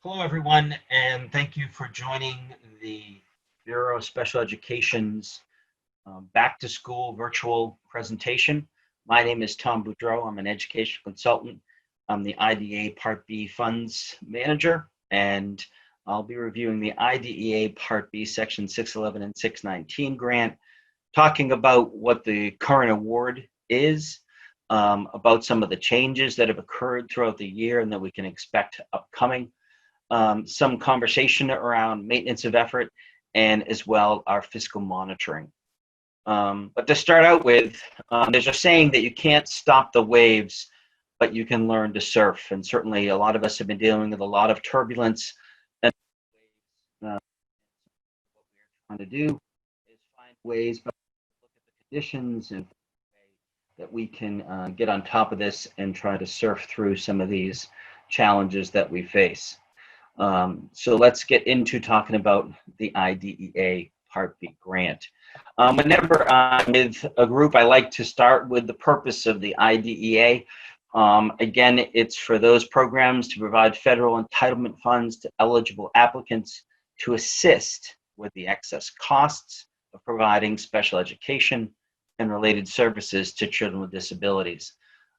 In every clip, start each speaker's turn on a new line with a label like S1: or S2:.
S1: Hello, everyone, and thank you for joining the Bureau of Special Education's Back to School virtual presentation. My name is Tom Boudreau. I'm an education consultant. I'm the IDEA Part B Funds Manager, and I'll be reviewing the IDEA Part B Section 611 and 619 grant, talking about what the current award is, about some of the changes that have occurred throughout the year and that we can expect upcoming, some conversation around maintenance of effort, and as well our fiscal monitoring. But to start out with, there's a saying that you can't stop the waves, but you can learn to surf. And certainly a lot of us have been dealing with a lot of turbulence. And what we're trying to do is find ways, but look at the conditions and that we can get on top of this and try to surf through some of these challenges that we face. So let's get into talking about the IDEA Part B grant. Whenever I'm with a group, I like to start with the purpose of the IDEA. Again, it's for those programs to provide federal entitlement funds to eligible applicants to assist with the excess costs of providing special education and related services to children with disabilities.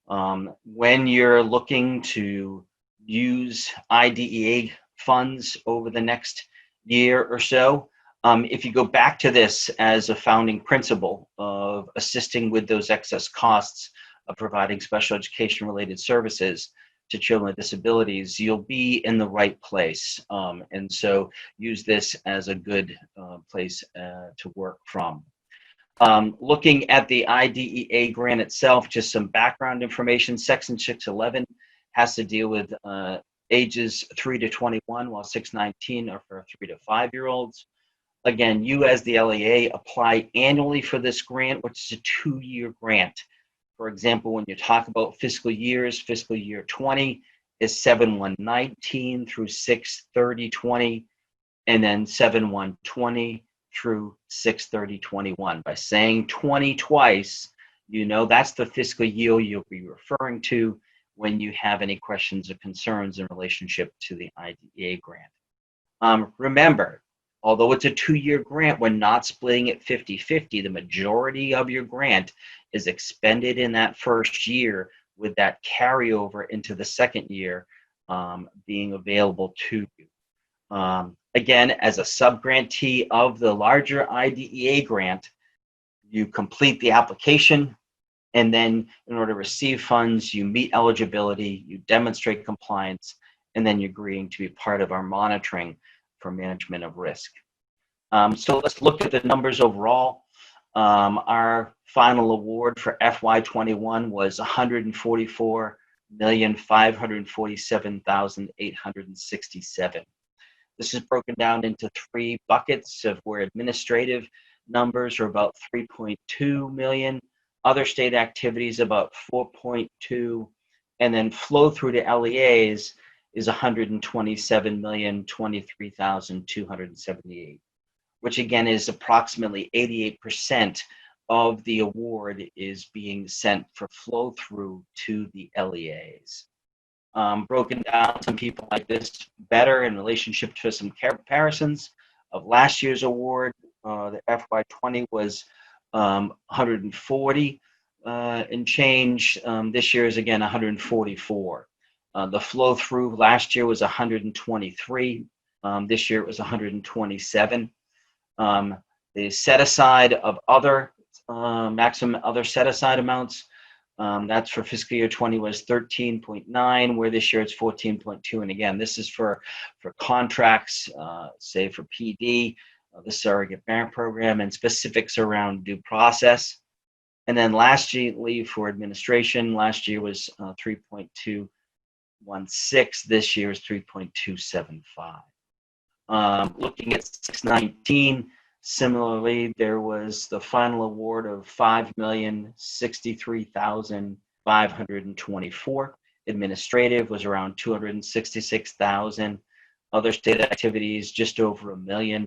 S1: When you're looking to use IDEA funds over the next year or so, if you go back to this as a founding principle of assisting with those excess costs of providing special education related services to children with disabilities, you'll be in the right place. And so use this as a good place to work from. Looking at the IDEA grant itself, just some background information. Section 611 has to deal with ages 3 to 21, while 619 are for 3 to 5-year-olds. Again, you as the LEA apply annually for this grant, which is a 2-year grant. For example, when you talk about fiscal years, fiscal year 20 is 7/1/19 through 6/30/20, and then 7/1/20 through 6/30/21. By saying 20 twice, you know that's the fiscal year you'll be referring to when you have any questions or concerns in relationship to the IDEA grant. Remember, although it's a 2-year grant, we're not splitting it 50-50. The majority of your grant is expended in that first year, with that carryover into the second year being available to you. Again, as a sub-grantee of the larger IDEA grant, you complete the application, and then in order to receive funds, you meet eligibility, you demonstrate compliance, and then you're agreeing to be part of our monitoring for management of risk. So let's look at the numbers overall. Our final award for FY21 was $144,547,867. This is broken down into 3 buckets of where administrative numbers are about 3.2 million, other state activities about 4.2, and then flow through to LEAs is 127,023,278, which again is approximately 88% of the award is being sent for flow through to the LEAs. Broken down, some people like this better in relationship to some comparisons of last year's award. The FY20 was 140 and change. This year is again 144. The flow through last year was 123. This year it was 127. The set aside of other maximum other set aside amounts, that's for fiscal year 20 was 13.9, where this year it's 14.2. And again, this is for contracts, say for PD, the surrogate parent program, and specifics around due process. And then last year, leave for administration, last year was 3.216. This year is 3.275. Looking at 619, similarly, there was the final award of $5,063,524. Administrative was around 266,000. Other state activities just over $1 million,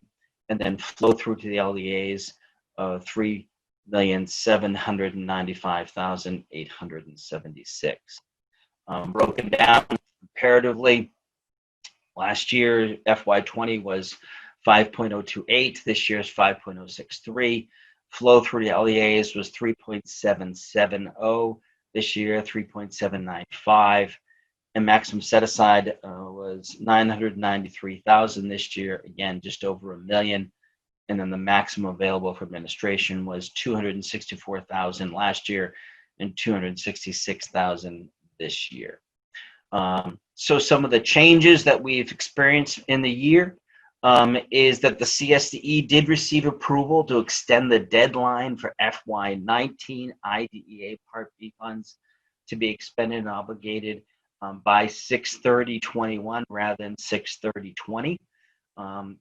S1: and then flow through to the LEAs of 3,795,876. Broken down comparatively, Last year, FY20 was 5.028. This year's 5.063. Flow through the LEAs was 3.770. This year, 3.795. And maximum set aside was 993,000 this year. Again, just over $1 million. And then the maximum available for administration was 264,000 last year and 266,000 this year. So some of the changes that we've experienced in the year is that the CSDE did receive approval to extend the deadline for FY19 IDEA Part B funds to be expended and obligated by 6/30/21 rather than 6/30/20.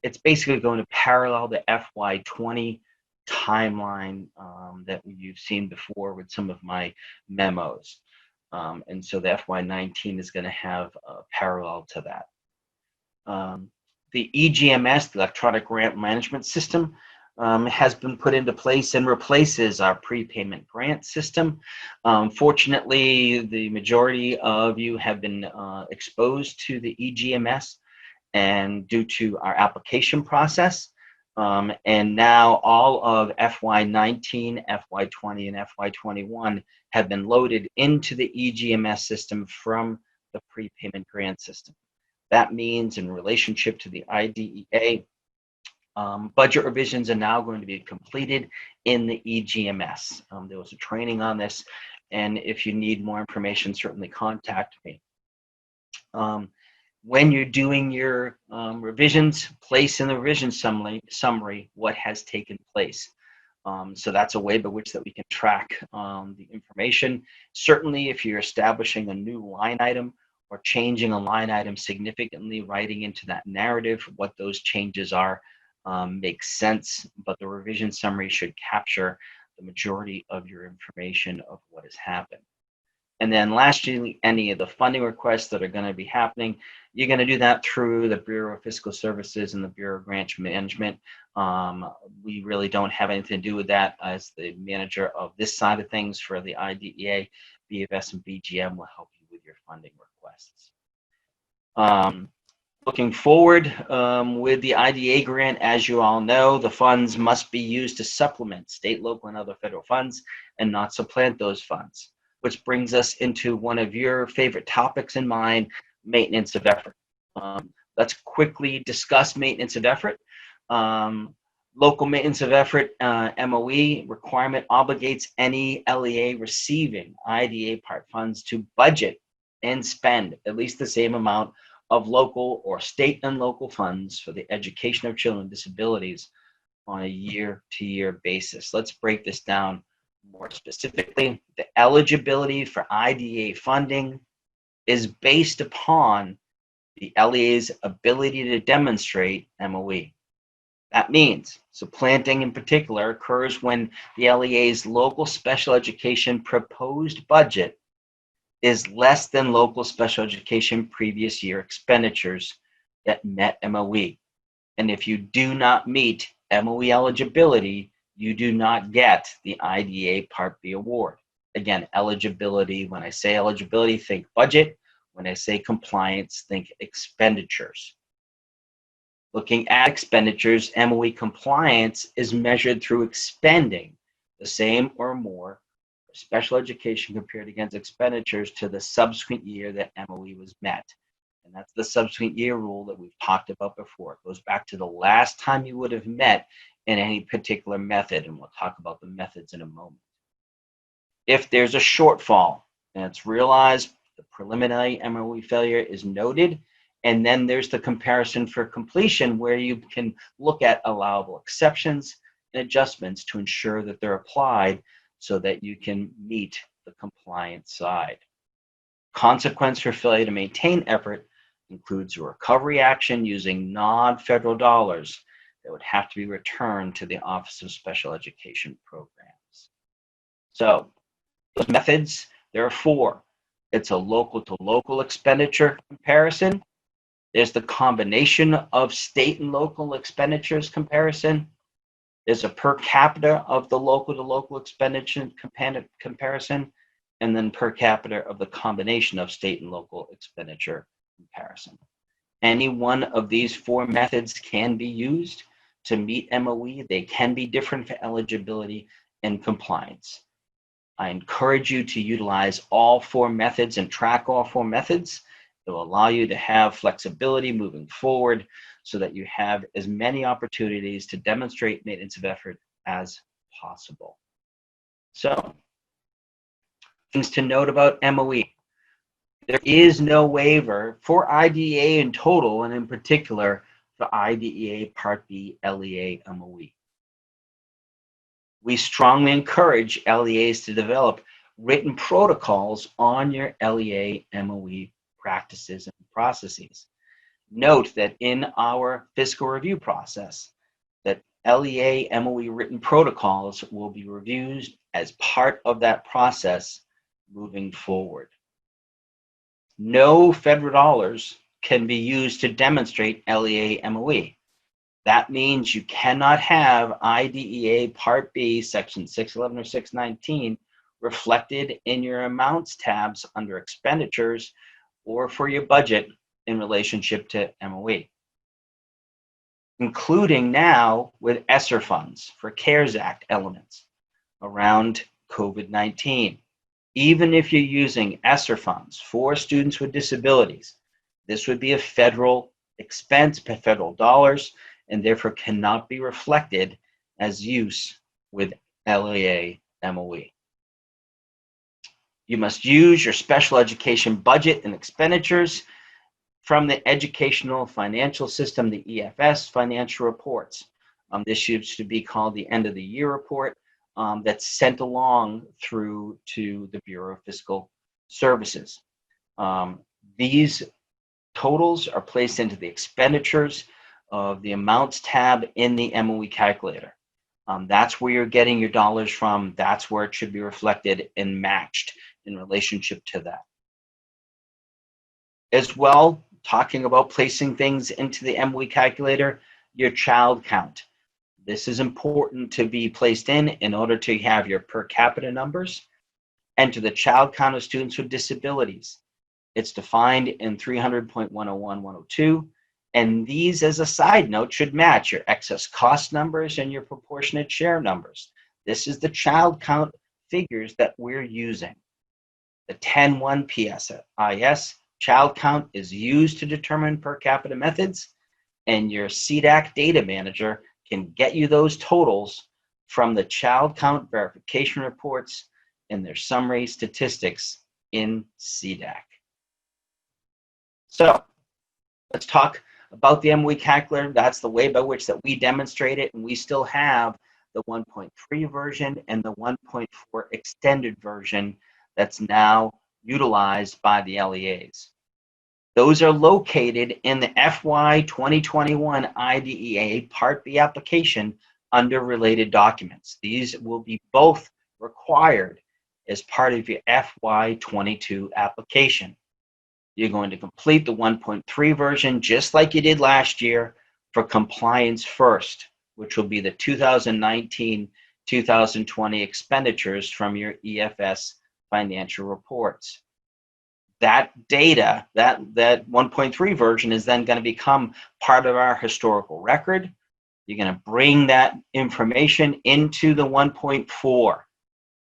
S1: It's basically going to parallel the FY20 timeline that you've seen before with some of my memos. And so the FY19 is going to have a parallel to that. The EGMS, the Electronic Grant Management System, has been put into place and replaces our prepayment grant system. Fortunately, the majority of you have been exposed to the EGMS and due to our application process. And now all of FY19, FY20, and FY21 have been loaded into the EGMS system from the prepayment grant system. That means in relationship to the IDEA, budget revisions are now going to be completed in the EGMS. There was a training on this, and if you need more information, certainly contact me. When you're doing your revisions, place in the revision summary what has taken place. So that's a way by which that we can track the information. Certainly, if you're establishing a new line item or changing a line item significantly, writing into that narrative what those changes are makes sense, but the revision summary should capture the majority of your information of what has happened. And then lastly, any of the funding requests that are going to be happening, you're going to do that through the Bureau of Fiscal Services and the Bureau of Grant Management. We really don't have anything to do with that. As the manager of this side of things for the IDEA, BFS and BGM will help you with your funding requests. Looking forward, with the IDEA grant, as you all know, the funds must be used to supplement state, local, and other federal funds and not supplant those funds. Which brings us into one of your favorite topics in mine, maintenance of effort. Let's quickly discuss maintenance of effort. Local maintenance of effort, MOE requirement obligates any LEA receiving IDA Part funds to budget and spend at least the same amount of local or state and local funds for the education of children with disabilities on a year-to-year basis. Let's break this down more specifically. The eligibility for IDA funding is based upon the LEA's ability to demonstrate MOE. That means supplanting in particular occurs when the LEA's local special education proposed budget is less than local special education previous year expenditures that met MOE. And if you do not meet MOE eligibility, you do not get the IDA Part B award. Again, eligibility, when I say eligibility, think budget. When I say compliance, think expenditures. Looking at expenditures, MOE compliance is measured through expending the same or more for special education compared against expenditures to the subsequent year that MOE was met. And that's the subsequent year rule that we've talked about before. It goes back to the last time you would have met in any particular method, and we'll talk about the methods in a moment. If there's a shortfall and it's realized, the preliminary MOE failure is noted, and then there's the comparison for completion where you can look at allowable exceptions and adjustments to ensure that they're applied so that you can meet the compliance side. Consequence for failure to maintain effort includes a recovery action using non-federal dollars that would have to be returned to the Office of Special Education Programs. So those methods, there are 4. It's a local-to-local expenditure comparison. There's the combination of state and local expenditures comparison. There's a per capita of the local-to-local expenditure comparison, and then per capita of the combination of state and local expenditure comparison. Any one of these four methods can be used to meet MOE. They can be different for eligibility and compliance. I encourage you to utilize all four methods and track all four methods. It will allow you to have flexibility moving forward so that you have as many opportunities to demonstrate maintenance of effort as possible. So, things to note about MOE. There is no waiver for IDEA in total, and in particular for IDEA Part B LEA MOE. We strongly encourage LEAs to develop written protocols on your LEA MOE practices and processes. Note that in our fiscal review process, that LEA MOE written protocols will be reviewed as part of that process moving forward. No federal dollars can be used to demonstrate LEA MOE. That means you cannot have IDEA Part B, Section 611 or 619 reflected in your amounts tabs under expenditures or for your budget in relationship to MOE. Including now with ESSER funds for CARES Act elements around COVID-19. Even if you're using ESSER funds for students with disabilities, this would be a federal expense, federal dollars, and therefore cannot be reflected as use with LEA MOE. You must use your special education budget and expenditures from the Educational Financial System, the EFS financial reports. This used to be called the end of the year report that's sent along through to the Bureau of Fiscal Services. These totals are placed into the expenditures of the amounts tab in the MOE calculator. That's where you're getting your dollars from. That's where it should be reflected and matched in relationship to that. As well, talking about placing things into the MOE calculator, your child count. This is important to be placed in order to have your per capita numbers. Enter the child count of students with disabilities. It's defined in 300.101.102. And these, as a side note, should match your excess cost numbers and your proportionate share numbers. This is the child count figures that we're using. The 10-1 PSIS child count is used to determine per capita methods, and your CDAC data manager can get you those totals from the child count verification reports and their summary statistics in CDAC. So let's talk about the MOE calculator. That's the way by which that we demonstrate it, and we still have the 1.3 version and the 1.4 extended version that's now utilized by the LEAs. Those are located in the FY 2021 IDEA Part B application under related documents. These will be both required as part of your FY 22 application. You're going to complete the 1.3 version just like you did last year for compliance first, which will be the 2019-2020 expenditures from your EFS financial reports. That data, that 1.3 version is then going to become part of our historical record. You're going to bring that information into the 1.4,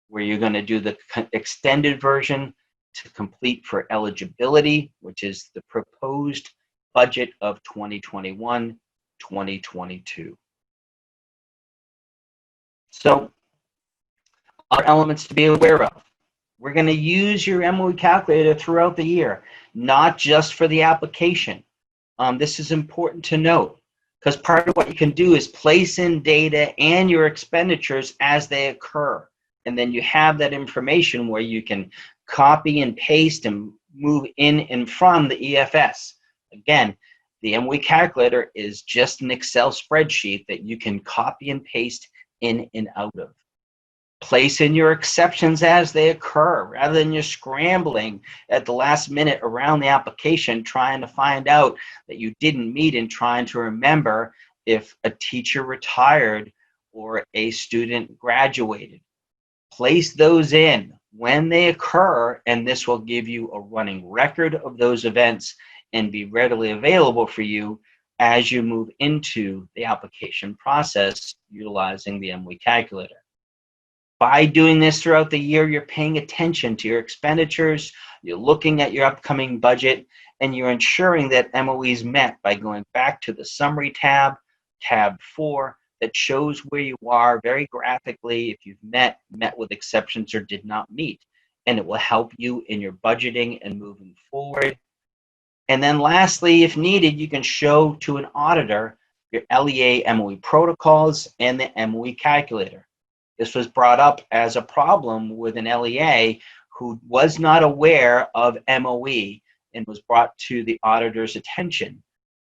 S1: where you're going to do the extended version to complete for eligibility, which is the proposed budget of 2021-2022. So, other elements to be aware of. We're going to use your MOE calculator throughout the year, not just for the application. This is important to note, because part of what you can do is place in data and your expenditures as they occur. And then you have that information where you can copy and paste and move in and from the EFS. Again, the MOE calculator is just an Excel spreadsheet that you can copy and paste in and out of. Place in your exceptions as they occur, rather than you're scrambling at the last minute around the application trying to find out that you didn't meet and trying to remember if a teacher retired or a student graduated. Place those in when they occur, and this will give you a running record of those events and be readily available for you as you move into the application process utilizing the MOE calculator. By doing this throughout the year, you're paying attention to your expenditures, you're looking at your upcoming budget, and you're ensuring that MOE is met by going back to the summary tab, tab 4, that shows where you are very graphically if you've met with exceptions, or did not meet. And it will help you in your budgeting and moving forward. And then lastly, if needed, you can show to an auditor your LEA MOE protocols and the MOE calculator. This was brought up as a problem with an LEA who was not aware of MOE and was brought to the auditor's attention.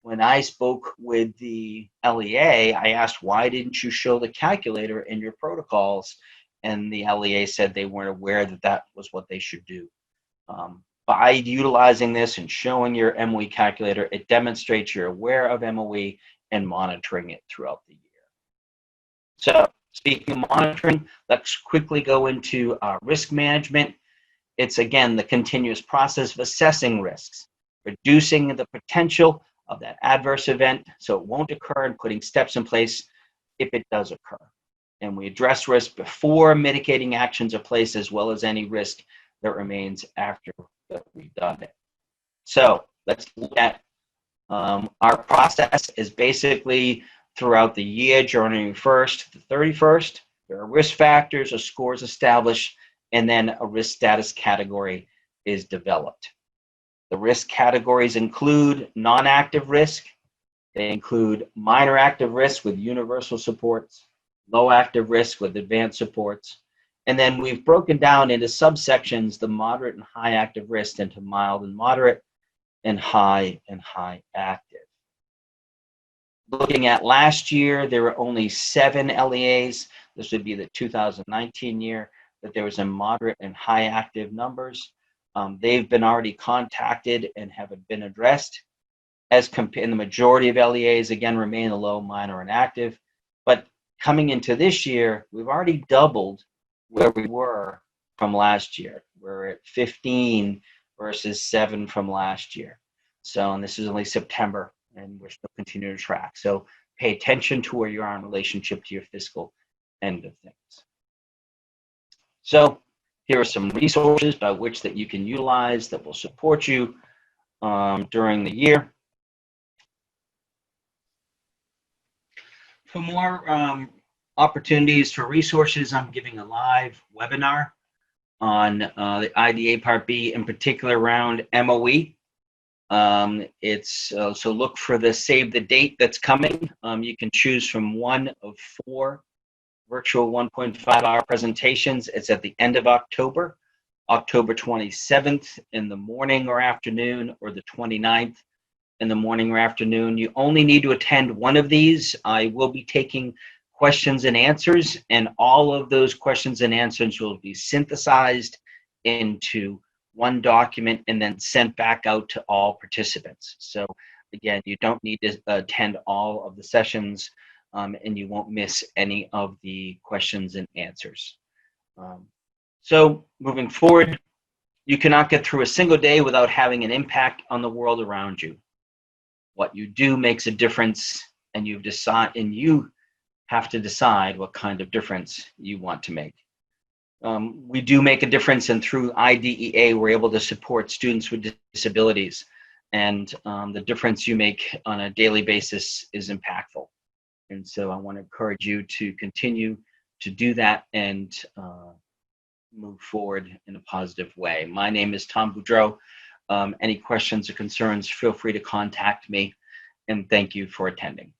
S1: When I spoke with the LEA, I asked, why didn't you show the calculator in your protocols? And the LEA said they weren't aware that that was what they should do. By utilizing this and showing your MOE calculator, it demonstrates you're aware of MOE and monitoring it throughout the year. So speaking of monitoring, let's quickly go into risk management. It's, again, the continuous process of assessing risks, reducing the potential of that adverse event so it won't occur, and putting steps in place if it does occur. And we address risk before mitigating actions are placed, as well as any risk that remains after that we've done it. So let's look at our process is basically throughout the year, January 1st to 31st. There are risk factors or scores established, and then a risk status category is developed. The risk categories include non-active risk. They include minor active risk with universal supports, low active risk with advanced supports. And then we've broken down into subsections the moderate and high active risk into mild and moderate, and high active. Looking at last year, there were only 7 LEAs. This would be the 2019 year, that there was a moderate and high active numbers. They've been already contacted and have been addressed. As in the majority of LEAs, again, remain a low, minor, and active. But coming into this year, we've already doubled where we were from last year. We're at 15 versus 7 from last year. So, and this is only September, and we're still continuing to track. So pay attention to where you are in relationship to your fiscal end of things. So here are some resources by which that you can utilize that will support you during the year. For more opportunities for resources, I'm giving a live webinar on the IDA Part B, in particular around MOE. So look for the save the date that's coming. You can choose from one of 4 virtual 1.5-hour presentations. It's at the end of October, October 27th in the morning or afternoon, or the 29th in the morning or afternoon. You only need to attend one of these. I will be taking questions and answers, and all of those questions and answers will be synthesized into one document and then sent back out to all participants. So again, you don't need to attend all of the sessions, and you won't miss any of the questions and answers. So moving forward, you cannot get through a single day without having an impact on the world around you. What you do makes a difference, and you have to decide what kind of difference you want to make. We do make a difference, and through IDEA, we're able to support students with disabilities. And the difference you make on a daily basis is impactful. And so I want to encourage you to continue to do that and move forward in a positive way. My name is Tom Boudreau. Any questions or concerns, feel free to contact me. And thank you for attending.